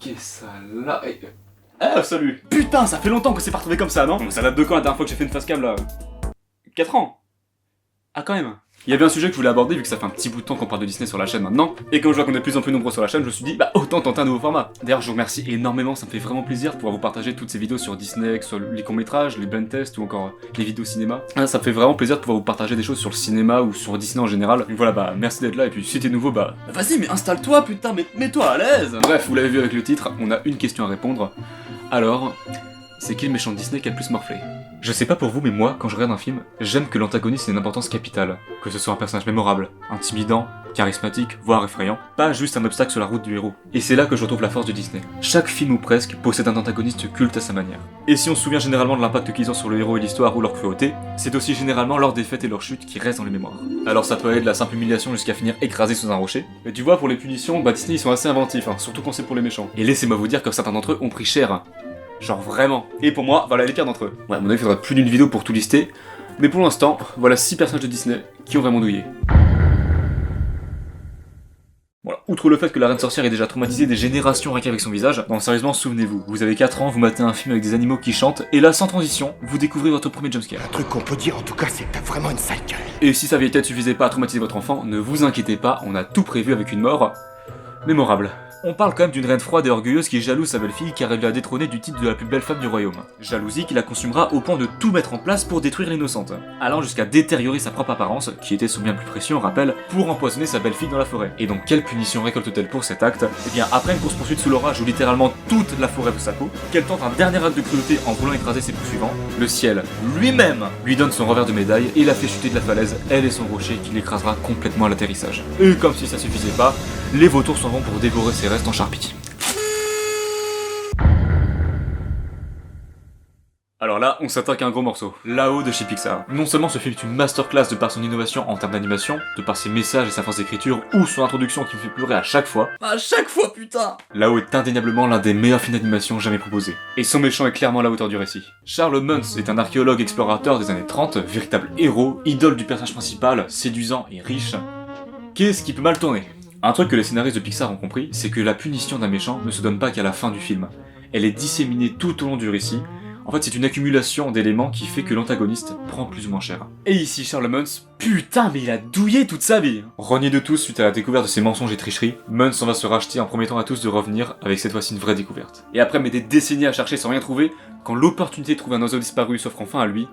bloquer ça là et... salut. Putain, ça fait longtemps que c'est pas retrouvé comme ça, non? Ça date de quand la dernière fois que j'ai fait une facecam là? 4 ans. Ah quand même. Il y avait un sujet que je voulais aborder vu que ça fait un petit bout de temps qu'on parle de Disney sur la chaîne maintenant, et comme je vois qu'on est de plus en plus nombreux sur la chaîne, je me suis dit bah autant tenter un nouveau format. D'ailleurs je vous remercie énormément, ça me fait vraiment plaisir de pouvoir vous partager toutes ces vidéos sur Disney, que ce soit les courts-métrages, les blind tests ou encore les vidéos cinéma. Ça me fait vraiment plaisir de pouvoir vous partager des choses sur le cinéma ou sur Disney en général. Donc voilà, bah merci d'être là, et puis si t'es nouveau, bah vas-y mais installe-toi putain, mets-toi à l'aise. Bref, vous l'avez vu avec le titre, on a une question à répondre. Alors, c'est qui le méchant de Disney qui a le plus morflé? Je sais pas pour vous, mais moi, quand je regarde un film, j'aime que l'antagoniste ait une importance capitale. Que ce soit un personnage mémorable, intimidant, charismatique, voire effrayant, pas juste un obstacle sur la route du héros. Et c'est là que je retrouve la force de Disney. Chaque film ou presque possède un antagoniste culte à sa manière. Et si on se souvient généralement de l'impact qu'ils ont sur le héros et l'histoire ou leur cruauté, c'est aussi généralement leur défaite et leur chute qui restent dans les mémoires. Alors ça peut aller de la simple humiliation jusqu'à finir écrasé sous un rocher. Mais tu vois, pour les punitions, bah Disney ils sont assez inventifs, surtout quand c'est pour les méchants. Et laissez-moi vous dire que certains d'entre eux ont pris cher. Genre vraiment. Et pour moi, voilà les pires d'entre eux. Ouais, à mon avis, il faudra plus d'une vidéo pour tout lister. Mais pour l'instant, voilà 6 personnages de Disney qui ont vraiment douillé. Voilà, outre le fait que la reine sorcière ait déjà traumatisé des générations rien qu'avec son visage, bon sérieusement souvenez-vous, vous avez 4 ans, vous matez un film avec des animaux qui chantent, et là sans transition, vous découvrez votre premier jumpscare. Un truc qu'on peut dire en tout cas, c'est que t'as vraiment une sale gueule. Et si sa vieille tête suffisait pas à traumatiser votre enfant, ne vous inquiétez pas, on a tout prévu avec une mort mémorable. On parle quand même d'une reine froide et orgueilleuse qui est jalouse sa belle-fille car elle lui a détrôné du titre de la plus belle femme du royaume. Jalousie qui la consumera au point de tout mettre en place pour détruire l'innocente, allant jusqu'à détériorer sa propre apparence, qui était son bien plus précieux on rappelle, pour empoisonner sa belle-fille dans la forêt. Et donc quelle punition récolte-t-elle pour cet acte? Eh bien après une course-poursuite sous l'orage où littéralement toute la forêt pousse sa peau, qu'elle tente un dernier acte de cruauté en voulant écraser ses poursuivants, le ciel lui-même lui donne son revers de médaille et la fait chuter de la falaise, elle et son rocher qui l'écrasera complètement à l'atterrissage. Et comme si ça suffisait pas, les vautours s'en vont pour dévorer ses restes en charpie. Alors là, on s'attaque à un gros morceau, Là-haut de chez Pixar. Non seulement ce film est une masterclass de par son innovation en termes d'animation, de par ses messages et sa force d'écriture, ou son introduction qui me fait pleurer à chaque fois. À chaque fois, putain! Là-haut est indéniablement l'un des meilleurs films d'animation jamais proposés. Et son méchant est clairement à la hauteur du récit. Charles Muntz est un archéologue explorateur des années 30, véritable héros, idole du personnage principal, séduisant et riche. Qu'est-ce qui peut mal tourner? Un truc que les scénaristes de Pixar ont compris, c'est que la punition d'un méchant ne se donne pas qu'à la fin du film. Elle est disséminée tout au long du récit. En fait, c'est une accumulation d'éléments qui fait que l'antagoniste prend plus ou moins cher. Et ici, Charles Muntz, putain, mais il a douillé toute sa vie. Renié de tous suite à la découverte de ses mensonges et tricheries, Muntz en va se racheter en promettant à tous de revenir avec cette fois-ci une vraie découverte. Et après mais des décennies à chercher sans rien trouver, quand l'opportunité de trouver un oiseau disparu s'offre enfin à lui,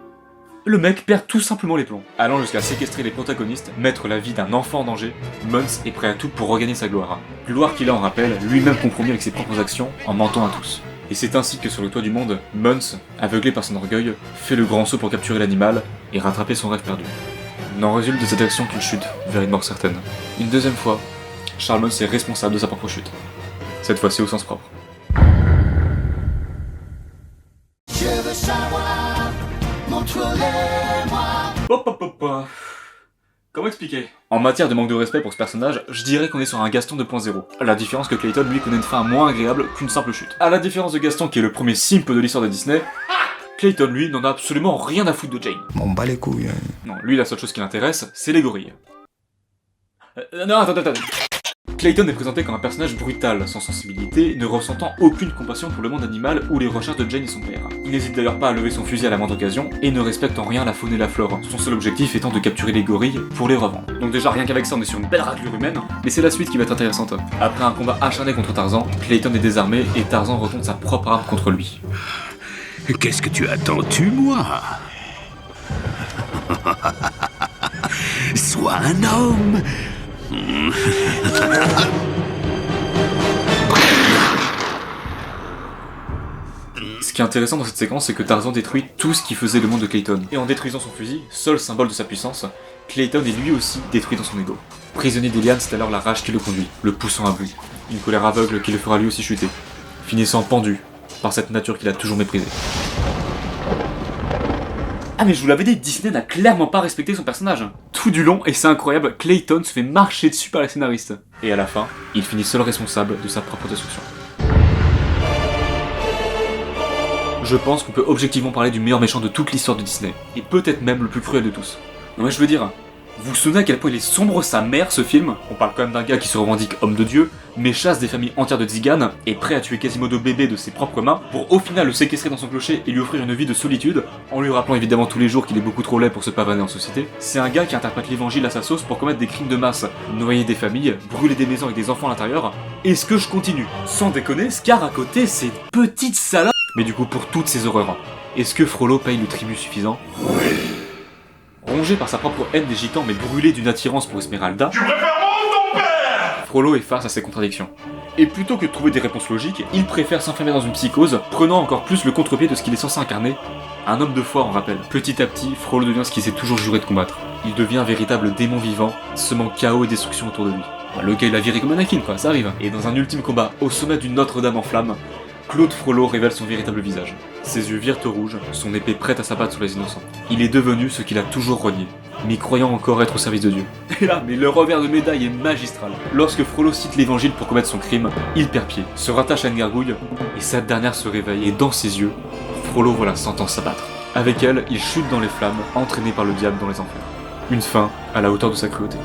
le mec perd tout simplement les plombs. Allant jusqu'à séquestrer les protagonistes, mettre la vie d'un enfant en danger, Muntz est prêt à tout pour regagner sa gloire. Gloire qu'il a, on rappelle, lui-même compromis avec ses propres actions en mentant à tous. Et c'est ainsi que sur le toit du monde, Muntz, aveuglé par son orgueil, fait le grand saut pour capturer l'animal et rattraper son rêve perdu. N'en résulte de cette action qu'une chute vers une mort certaine. Une deuxième fois, Charles Muntz est responsable de sa propre chute. Cette fois-ci au sens propre. Je veux savoir, montre-le-moi. Hop hop hop hop. Comment expliquer? En matière de manque de respect pour ce personnage, je dirais qu'on est sur un Gaston 2.0. La différence que Clayton lui connaît une fin moins agréable qu'une simple chute. À la différence de Gaston qui est le premier simple de l'histoire de Disney, Clayton lui n'en a absolument rien à foutre de Jane. M'en bat les couilles. Non, lui la seule chose qui l'intéresse, c'est les gorilles. Non, attends. Clayton est présenté comme un personnage brutal, sans sensibilité, ne ressentant aucune compassion pour le monde animal ou les recherches de Jane et son père. Il n'hésite d'ailleurs pas à lever son fusil à la moindre occasion, et ne respecte en rien la faune et la flore, son seul objectif étant de capturer les gorilles pour les revendre. Donc déjà rien qu'avec ça on est sur une belle raclure humaine, mais c'est la suite qui va être intéressante. Après un combat acharné contre Tarzan, Clayton est désarmé et Tarzan retourne sa propre arme contre lui. Qu'est-ce que tu attends, tue-moi? Sois un homme. Ce qui est intéressant dans cette séquence, c'est que Tarzan détruit tout ce qui faisait le monde de Clayton. Et en détruisant son fusil, seul symbole de sa puissance, Clayton est lui aussi détruit dans son ego. Prisonnier des lianes, c'est alors la rage qui le conduit, le poussant à bout. Une colère aveugle qui le fera lui aussi chuter, finissant pendu par cette nature qu'il a toujours méprisée. Ah mais je vous l'avais dit, Disney n'a clairement pas respecté son personnage. Tout du long, et c'est incroyable, Clayton se fait marcher dessus par les scénaristes. Et à la fin, il finit seul responsable de sa propre destruction. Je pense qu'on peut objectivement parler du meilleur méchant de toute l'histoire de Disney, et peut-être même le plus cruel de tous. Non mais je veux dire, Vous vous souvenez à quel point il est sombre sa mère ce film? On parle quand même d'un gars qui se revendique homme de Dieu, mais chasse des familles entières de tziganes, et prêt à tuer Quasimodo bébé de ses propres mains, pour au final le séquestrer dans son clocher et lui offrir une vie de solitude, en lui rappelant évidemment tous les jours qu'il est beaucoup trop laid pour se pavaner en société. C'est un gars qui interprète l'évangile à sa sauce pour commettre des crimes de masse, noyer des familles, brûler des maisons avec des enfants à l'intérieur. Est-ce que je continue? Sans déconner, Scar à côté, c'est une petite salope. Mais du coup, pour toutes ces horreurs, est-ce que Frollo paye le tribut suffisant? Rongé par sa propre haine des gitans mais brûlé d'une attirance pour Esmeralda, tu préfères mon père! Frollo est face à ses contradictions. Et plutôt que de trouver des réponses logiques, il préfère s'enfermer dans une psychose, prenant encore plus le contre-pied de ce qu'il est censé incarner. Un homme de foi, on rappelle. Petit à petit, Frollo devient ce qu'il s'est toujours juré de combattre. Il devient un véritable démon vivant, semant chaos et destruction autour de lui. Le gars il a viré comme Anakin quoi, ça arrive. Et dans un ultime combat au sommet d'une Notre-Dame en flammes, Claude Frollo révèle son véritable visage. Ses yeux virent au rouge, son épée prête à s'abattre sur les innocents. Il est devenu ce qu'il a toujours renié, mais croyant encore être au service de Dieu. Et là, mais le revers de médaille est magistral. Lorsque Frollo cite l'évangile pour commettre son crime, il perd pied, se rattache à une gargouille, et cette dernière se réveille, et dans ses yeux, Frollo voit la sentence s'abattre. Avec elle, il chute dans les flammes, entraîné par le diable dans les enfers. Une fin à la hauteur de sa cruauté.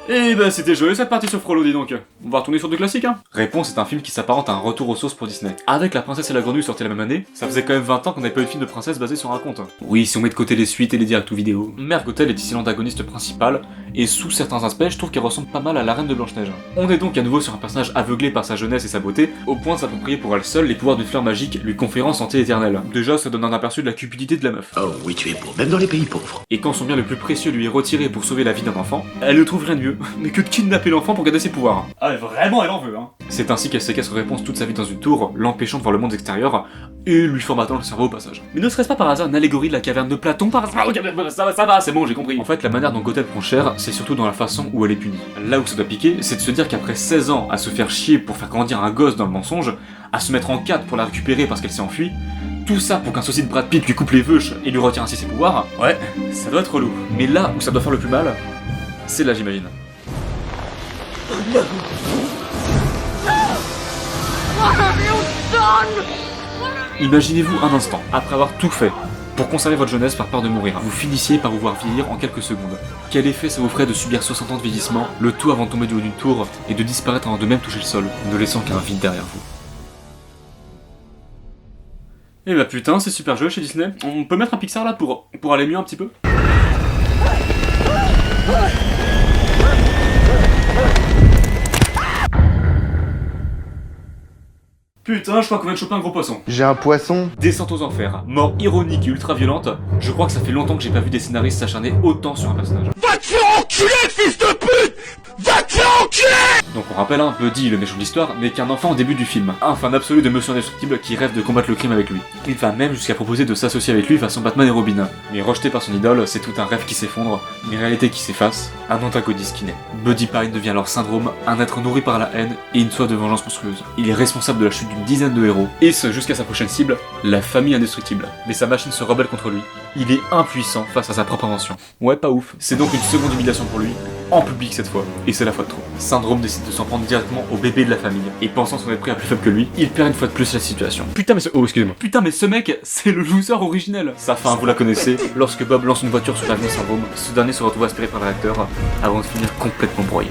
Et bah c'était joyeux cette partie sur Frollo, dis donc. On va retourner sur du classique, hein. Réponse est un film qui s'apparente à un retour aux sources pour Disney. Avec La Princesse et la Grenouille sorti la même année, ça faisait quand même 20 ans qu'on n'avait pas eu de film de princesse basé sur un conte. Oui, si on met de côté les suites et les directs ou vidéos. Mère Gothel est ici l'antagoniste principal, et sous certains aspects, je trouve qu'elle ressemble pas mal à la reine de Blanche-Neige. On est donc à nouveau sur un personnage aveuglé par sa jeunesse et sa beauté, au point de s'approprier pour elle seule les pouvoirs d'une fleur magique lui conférant santé éternelle. Déjà, ça donne un aperçu de la cupidité de la meuf. Oh oui, tu es beau, même dans les pays pauvres. Et quand son bien le plus précieux lui est retiré pour sauver la vie d'un enfant, elle ne trouve rien de mieux, mais que de kidnapper l'enfant pour garder ses pouvoirs. Ah, vraiment, elle en veut, hein. C'est ainsi qu'elle séquestre Réponse toute sa vie dans une tour, l'empêchant de voir le monde extérieur, et lui formatant le cerveau au passage. Mais ne serait-ce pas par hasard une allégorie de la caverne de Platon par hasard? Ça va, c'est bon, j'ai compris. En fait, la manière dont Gothel prend cher, c'est surtout dans la façon où elle est punie. Là où ça doit piquer, c'est de se dire qu'après 16 ans à se faire chier pour faire grandir un gosse dans le mensonge, à se mettre en 4 pour la récupérer parce qu'elle s'est enfuie, tout ça pour qu'un sosie de Brad Pitt lui coupe les veuches et lui retire ainsi ses pouvoirs, ouais, ça doit être relou. Mais là où ça doit faire le plus mal, c'est là j'imagine. Imaginez-vous un instant, après avoir tout fait, pour conserver votre jeunesse par peur de mourir, vous finissiez par vous voir vieillir en quelques secondes. Quel effet ça vous ferait de subir 60 ans de vieillissement, le tout avant de tomber du haut d'une tour, et de disparaître avant de même toucher le sol, ne laissant qu'un vide derrière vous. Eh bah putain, c'est super jeu chez Disney. On peut mettre un Pixar là pour aller mieux un petit peu? Putain, je crois qu'on vient de choper un gros poisson. J'ai un poisson. Descente aux enfers, mort ironique et ultra violente. Je crois que ça fait longtemps que j'ai pas vu des scénaristes s'acharner autant sur un personnage. Va te faire enculer, fils de pute! Va te faire enculer! Donc on rappelle, Buddy, le méchant de l'histoire, n'est qu'un enfant au début du film. Un fan absolu de Monsieur Indestructible qui rêve de combattre le crime avec lui. Il va même jusqu'à proposer de s'associer avec lui façon Batman et Robin. Mais rejeté par son idole, c'est tout un rêve qui s'effondre, une réalité qui s'efface, un antagoniste qui naît. Buddy Pine devient alors syndrome, un être nourri par la haine et une soif de vengeance monstrueuse. Il est responsable de la chute d'une dizaine de héros, et ce jusqu'à sa prochaine cible, la famille indestructible. Mais sa machine se rebelle contre lui. Il est impuissant face à sa propre invention. Ouais, pas ouf. C'est donc une seconde humiliation pour lui, en public cette fois, et c'est la fois de trop. Syndrome décide de s'en prendre directement au bébé de la famille, et pensant son être à plus faible que lui, il perd une fois de plus la situation. Putain mais ce... Oh, excusez-moi. Putain mais ce mec, c'est le loser originel. Sa fin, vous la connaissez, lorsque Bob lance une voiture sur l'avenue Syndrome, ce dernier se retrouve aspiré par le réacteur, avant de finir complètement broyé.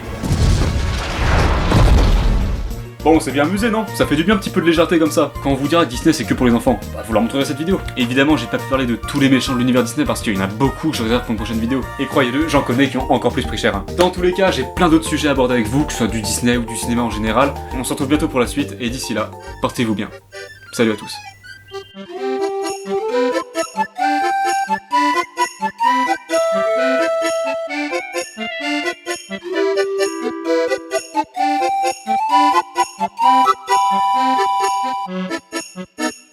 Bon, on s'est bien amusé, non? Ça fait du bien un petit peu de légèreté comme ça. Quand on vous dira que Disney c'est que pour les enfants, bah vous leur montrerez cette vidéo. Évidemment, j'ai pas pu parler de tous les méchants de l'univers Disney parce qu'il y en a beaucoup que je réserve pour une prochaine vidéo. Et croyez-le, j'en connais qui ont encore plus pris cher. Hein. Dans tous les cas, j'ai plein d'autres sujets à aborder avec vous, que ce soit du Disney ou du cinéma en général. On se retrouve bientôt pour la suite, et d'ici là, portez-vous bien. Salut à tous.